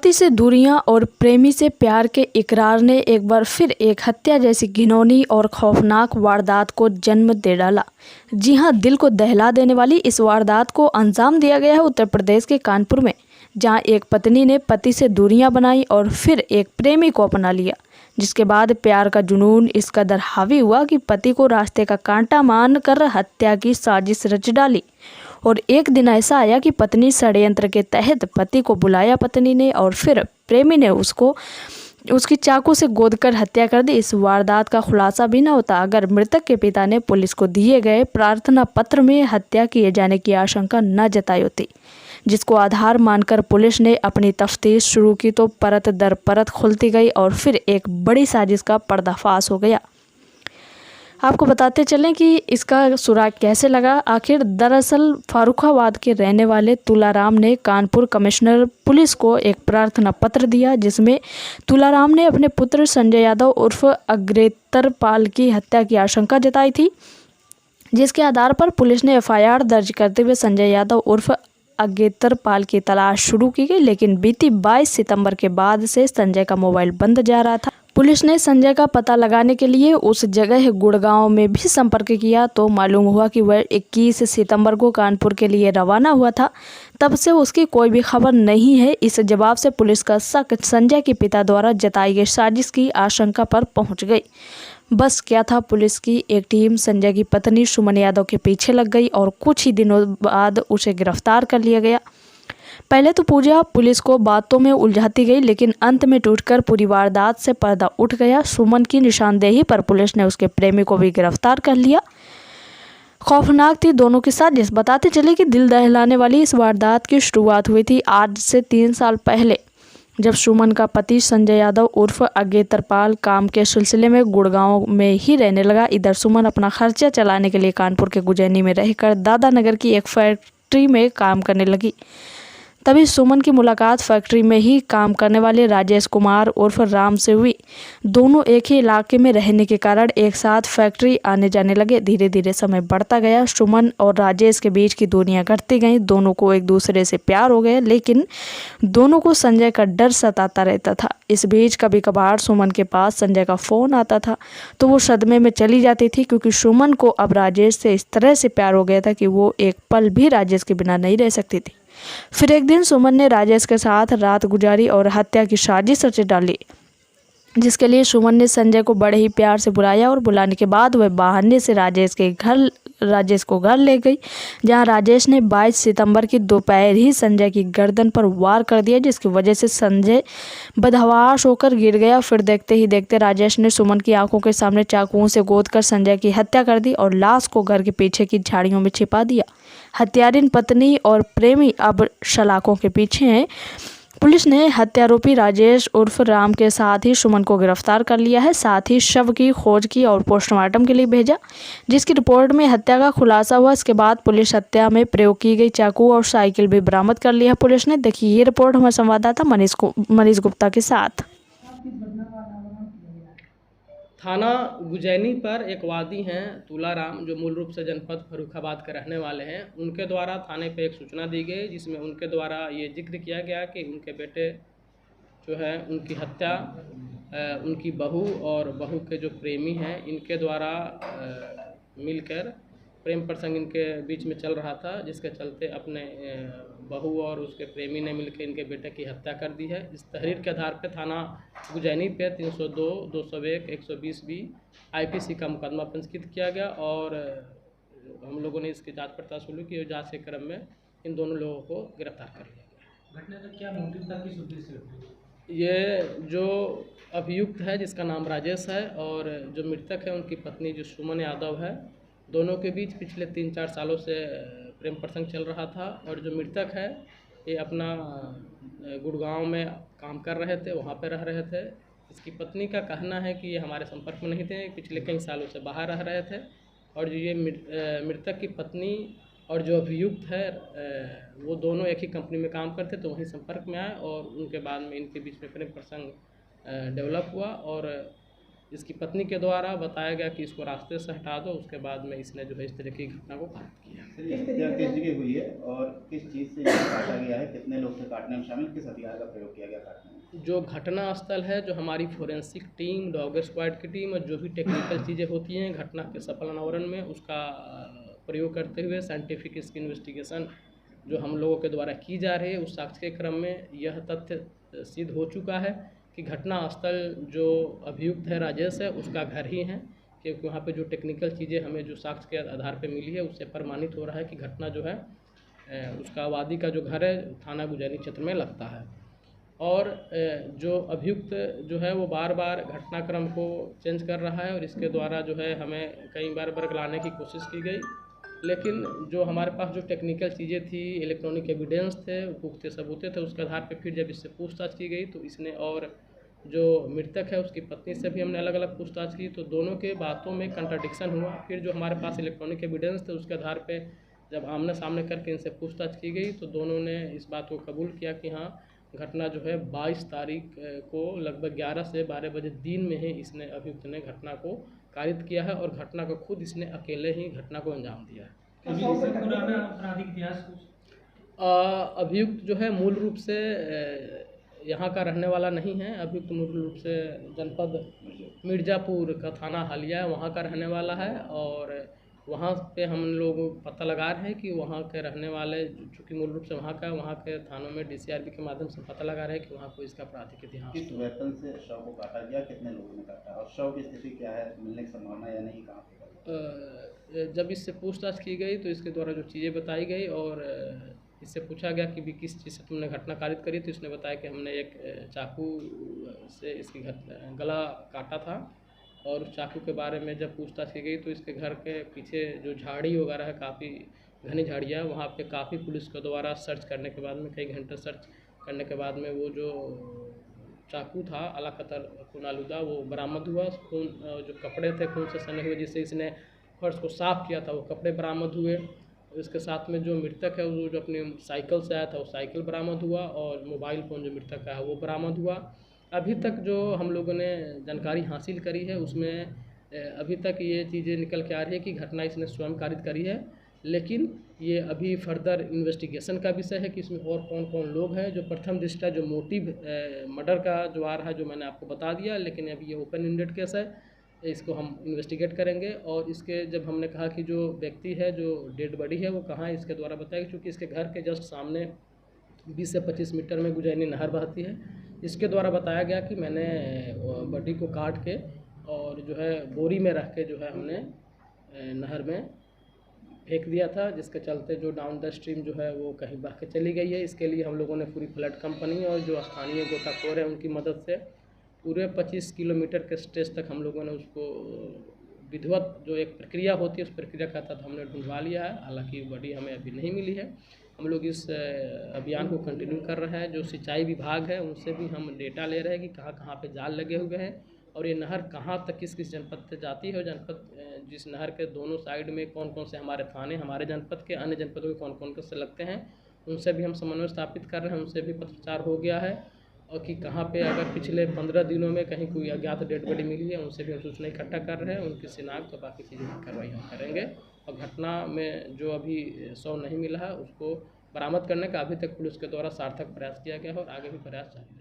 पति से दूरियां और प्रेमी से प्यार के इकरार ने एक बार फिर एक हत्या जैसी घिनौनी और खौफनाक वारदात को जन्म दे डाला। जी हां, दिल को दहला देने वाली इस वारदात को अंजाम दिया गया है उत्तर प्रदेश के कानपुर में, जहां एक पत्नी ने पति से दूरियां बनाई और फिर एक प्रेमी को अपना लिया, जिसके बाद प्यार का जुनून इस कदर हावी हुआ कि पति को रास्ते का कांटा मानकर हत्या की साजिश रच डाली। और एक दिन ऐसा आया कि पत्नी षड्यंत्र के तहत पति को बुलाया पत्नी ने और फिर प्रेमी ने उसकी चाकू से गोदकर हत्या कर दी। इस वारदात का खुलासा भी न होता अगर मृतक के पिता ने पुलिस को दिए गए प्रार्थना पत्र में हत्या किए जाने की आशंका न जताई होती, जिसको आधार मानकर पुलिस ने अपनी तफ्तीश शुरू की तो परत दर परत खुलती गई और फिर एक बड़ी साजिश का पर्दाफाश हो गया। आपको बताते चलें कि इसका सुराग कैसे लगा। आखिर दरअसल फारुखाबाद के रहने वाले तुलाराम ने कानपुर कमिश्नर पुलिस को एक प्रार्थना पत्र दिया, जिसमें तुलाराम ने अपने पुत्र संजय यादव उर्फ अग्रेतरपाल की हत्या की आशंका जताई थी, जिसके आधार पर पुलिस ने एफआईआर दर्ज करते हुए संजय यादव उर्फ अग्रेतरपाल की तलाश शुरू की गई। लेकिन बीती 22 सितंबर के बाद से संजय का मोबाइल बंद जा रहा था। पुलिस ने संजय का पता लगाने के लिए उस जगह गुड़गांव में भी संपर्क किया तो मालूम हुआ कि वह 21 सितंबर को कानपुर के लिए रवाना हुआ था। तब से उसकी कोई भी खबर नहीं है। इस जवाब से पुलिस का शक संजय के पिता द्वारा जताई गई साजिश की आशंका पर पहुंच गई। बस क्या था, पुलिस की एक टीम संजय की पत्नी सुमन यादव के पीछे लग गई और कुछ ही दिनों बाद उसे गिरफ्तार कर लिया गया। पहले तो पूजा पुलिस को बातों में उलझाती गई, लेकिन अंत में टूटकर पूरी वारदात से पर्दा उठ गया। सुमन की निशानदेही पर पुलिस ने उसके प्रेमी को भी गिरफ्तार कर लिया। खौफनाक थी दोनों की साजिश। बताते चले कि दिल दहलाने वाली इस वारदात की शुरुआत हुई थी आज से 3 साल पहले, जब सुमन का पति संजय यादव उर्फ अग्रेतरपाल काम के सिलसिले में गुड़गांव में ही रहने लगा। इधर सुमन अपना खर्चा चलाने के लिए कानपुर के गुजैनी में रहकर दादानगर की एक फैक्ट्री में काम करने लगी। तभी सुमन की मुलाकात फैक्ट्री में ही काम करने वाले राजेश कुमार उर्फ राम से हुई। दोनों एक ही इलाके में रहने के कारण एक साथ फैक्ट्री आने जाने लगे। धीरे धीरे समय बढ़ता गया। सुमन और राजेश के बीच की दूरियां घटती गईं। दोनों को एक दूसरे से प्यार हो गया, लेकिन दोनों को संजय का डर सताता रहता था। इस बीच कभी कभार सुमन के पास संजय का फ़ोन आता था तो वो सदमे में चली जाती थी, क्योंकि सुमन को अब राजेश से इस तरह से प्यार हो गया था कि वो एक पल भी राजेश के बिना नहीं रह सकती थी। फिर एक दिन सुमन ने राजेश के साथ रात गुजारी और हत्या की साजिश रच डाली, जिसके लिए सुमन ने संजय को बड़े ही प्यार से बुलाया और बुलाने के बाद वह बहाने से राजेश को घर ले गई, जहां राजेश ने 22 सितंबर की दोपहर ही संजय की गर्दन पर वार कर दिया, जिसकी वजह से संजय बदहवास होकर गिर गया। फिर देखते ही देखते राजेश ने सुमन की आंखों के सामने चाकुओं से गोदकर संजय की हत्या कर दी और लाश को घर के पीछे की झाड़ियों में छिपा दिया। हत्यारिन पत्नी और प्रेमी अब सलाखों के पीछे हैं। पुलिस ने हत्यारोपी राजेश उर्फ राम के साथ ही सुमन को गिरफ्तार कर लिया है। साथ ही शव की खोज की और पोस्टमार्टम के लिए भेजा, जिसकी रिपोर्ट में हत्या का खुलासा हुआ। इसके बाद पुलिस हत्या में प्रयोग की गई चाकू और साइकिल भी बरामद कर लिया पुलिस ने। देखिए ये रिपोर्ट हमारे संवाददाता मनीष गुप्ता के साथ। थाना गुजैनी पर एक वादी हैं तुलाराम, जो मूल रूप से जनपद फर्रुखाबाद के रहने वाले हैं। उनके द्वारा थाने पे एक सूचना दी गई, जिसमें उनके द्वारा ये जिक्र किया गया कि उनके बेटे जो है उनकी हत्या उनकी बहू और बहू के जो प्रेमी हैं इनके द्वारा मिलकर प्रेम प्रसंग इनके बीच में चल रहा था, जिसके चलते अपने बहू और उसके प्रेमी ने मिलकर इनके बेटे की हत्या कर दी है। इस तहरीर के आधार पर थाना गुजैनी पे 302, 201, 120 बी IPC का मुकदमा पंजीकृत किया गया और हम लोगों ने इसकी जांच पड़ताल शुरू की और जांच के क्रम में इन दोनों लोगों को गिरफ्तार कर लिया गया। घटना का क्या मोटिव था, किस उद्देश्य से? ये जो अभियुक्त है जिसका नाम राजेश है और जो मृतक है उनकी पत्नी जो सुमन यादव है, दोनों के बीच पिछले 3-4 सालों से प्रेम प्रसंग चल रहा था। और जो मृतक है ये अपना गुड़गांव में काम कर रहे थे, वहाँ पे रह रहे थे। इसकी पत्नी का कहना है कि ये हमारे संपर्क में नहीं थे, पिछले कई सालों से बाहर रह रहे थे। और जो ये मृतक की पत्नी और जो अभियुक्त है वो दोनों एक ही कंपनी में काम करते, तो वहीं संपर्क में आए और उनके बाद में इनके बीच में प्रेम प्रसंग डेवलप हुआ और इसकी पत्नी के द्वारा बताया गया कि इसको रास्ते से हटा दो। उसके बाद में इसने जो है इस तरह की घटना को पारित किया। सर, ये हत्या किस जगह हुई है और किस चीज़ से इसे काटा गया है? कितने लोग थे काटने में शामिल? किस हथियार का प्रयोग किया गया काटने में? जो घटना स्थल है, जो हमारी फोरेंसिक टीम, डॉग स्क्वाड की टीम और जो भी टेक्निकल चीज़ें होती हैं घटना के सफल अनावरण में, उसका प्रयोग करते हुए साइंटिफिक इसकी इन्वेस्टिगेशन जो हम लोगों के द्वारा की जा रही है, उस साक्ष्य के क्रम में यह तथ्य सिद्ध हो चुका है कि घटना स्थल जो अभियुक्त है राजेश है, उसका घर ही है, क्योंकि वहाँ पे जो टेक्निकल चीज़ें हमें जो साक्ष्य के आधार पे मिली है उससे प्रमाणित हो रहा है कि घटना जो है उसका वादी का जो घर है थाना गुजैनी क्षेत्र में लगता है। और जो अभियुक्त जो है वो बार बार घटनाक्रम को चेंज कर रहा है और इसके द्वारा जो है हमें कई बार बरगलाने की कोशिश की गई, लेकिन जो हमारे पास जो टेक्निकल चीज़ें थी, इलेक्ट्रॉनिक एविडेंस थे, पुख्ते सबूत थे, उसके आधार पे फिर जब इससे पूछताछ की गई तो इसने और जो मृतक है उसकी पत्नी से भी हमने अलग अलग पूछताछ की, तो दोनों के बातों में कंट्राडिक्शन हुआ। फिर जो हमारे पास इलेक्ट्रॉनिक एविडेंस थे उसके आधार पे जब आमने सामने करके इनसे पूछताछ की गई तो दोनों ने इस बात को कबूल किया कि हाँ, घटना जो है 22 तारीख को लगभग 11 से 12 बजे दिन में ही इसने अभियुक्त ने घटना को कारित किया है और घटना को खुद इसने अकेले ही घटना को अंजाम दिया है। अभी इससे पुराना आपराधिक इतिहास कुछ? अभियुक्त जो है मूल रूप से यहाँ का रहने वाला नहीं है। अभियुक्त मूल रूप से जनपद मिर्ज़ापुर का थाना हालिया है, वहाँ का रहने वाला है और वहाँ पे हम लोग पता लगा रहे हैं कि वहाँ के रहने वाले चूँकि मूल रूप से वहाँ का, वहाँ के थानों में DCRB के माध्यम से पता लगा रहे हैं कि वहाँ को इसका आपराधिक इतिहास। किस वेपन से शव को काटा गया? कितने लोगों ने काटा और शव की स्थिति क्या है? मिलने की संभावना या नहीं? कहाँ पे? जब इससे पूछताछ की गई तो इसके द्वारा जो चीज़ें बताई गई और इससे पूछा गया कि भी किस चीज़ से तुमने घटना कारित करी, तो इसने बताया कि हमने एक चाकू से इसकी गला काटा था। और उस चाकू के बारे में जब पूछताछ की गई तो इसके घर के पीछे जो झाड़ी वगैरह है, काफ़ी घनी झाड़ियाँ, वहाँ पे काफ़ी पुलिस के द्वारा सर्च करने के बाद में, कई घंटे सर्च करने के बाद में वो जो चाकू था अलाकतर खून आलूदा वो बरामद हुआ। खून जो कपड़े थे खून से सने हुए जिससे इसने फर्श को साफ़ किया था वो कपड़े बरामद हुए। इसके साथ में जो मृतक है वो जो अपनी साइकिल से आया था वो साइकिल बरामद हुआ और मोबाइल फ़ोन जो मृतक का है वो बरामद हुआ। अभी तक जो हम लोगों ने जानकारी हासिल करी है उसमें अभी तक ये चीज़ें निकल के आ रही है कि घटना इसने स्वयं कारित करी है, लेकिन ये अभी फर्दर इन्वेस्टिगेशन का विषय है कि इसमें और कौन कौन लोग हैं। जो प्रथम दृष्टया जो मोटिव मर्डर का जो आ रहा है जो मैंने आपको बता दिया, लेकिन अभी ये ओपन एंडेड केस है, इसको हम इन्वेस्टिगेट करेंगे। और इसके जब हमने कहा कि जो व्यक्ति है जो डेड बॉडी है वो कहाँ है, इसके द्वारा बताया चूँकि इसके घर के जस्ट सामने 20 से 25 मीटर में गुजैनी नहर बहती है। इसके द्वारा बताया गया कि मैंने बॉडी को काट के और जो है बोरी में रख के जो है हमने नहर में फेंक दिया था, जिसके चलते जो डाउन द स्ट्रीम जो है वो कहीं बह के चली गई है। इसके लिए हम लोगों ने पूरी फ्लड कंपनी और जो स्थानीय गोताखोर है उनकी मदद से पूरे 25 किलोमीटर के स्ट्रेच तक हम लोगों ने उसको विधिवत जो एक प्रक्रिया होती है उस प्रक्रिया का तहत हमने ढूंढवा लिया है। हालांकि बॉडी हमें अभी नहीं मिली है। हम लोग इस अभियान को कंटिन्यू कर रहे हैं। जो सिंचाई विभाग है उनसे भी हम डेटा ले रहे हैं कि कहाँ कहाँ पे जाल लगे हुए हैं और ये नहर कहाँ तक किस किस जनपद से जाती है। जनपद जिस नहर के दोनों साइड में कौन कौन से हमारे थाने, हमारे जनपद के अन्य जनपदों के कौन कौन से लगते हैं, उनसे भी हम समन्वय स्थापित कर रहे हैं। उनसे भी पत्रचार हो गया है और कि कहाँ पे अगर पिछले 15 दिनों में कहीं कोई अज्ञात डेड बॉडी मिली है उनसे भी हम सूचना इकट्ठा कर रहे हैं। उनकी शिनाख्त और बाकी चीज़ों की कार्रवाई हम करेंगे। और घटना में जो अभी शव नहीं मिला है उसको बरामद करने का अभी तक पुलिस के द्वारा सार्थक प्रयास किया गया है और आगे भी प्रयास जारी रहेगा।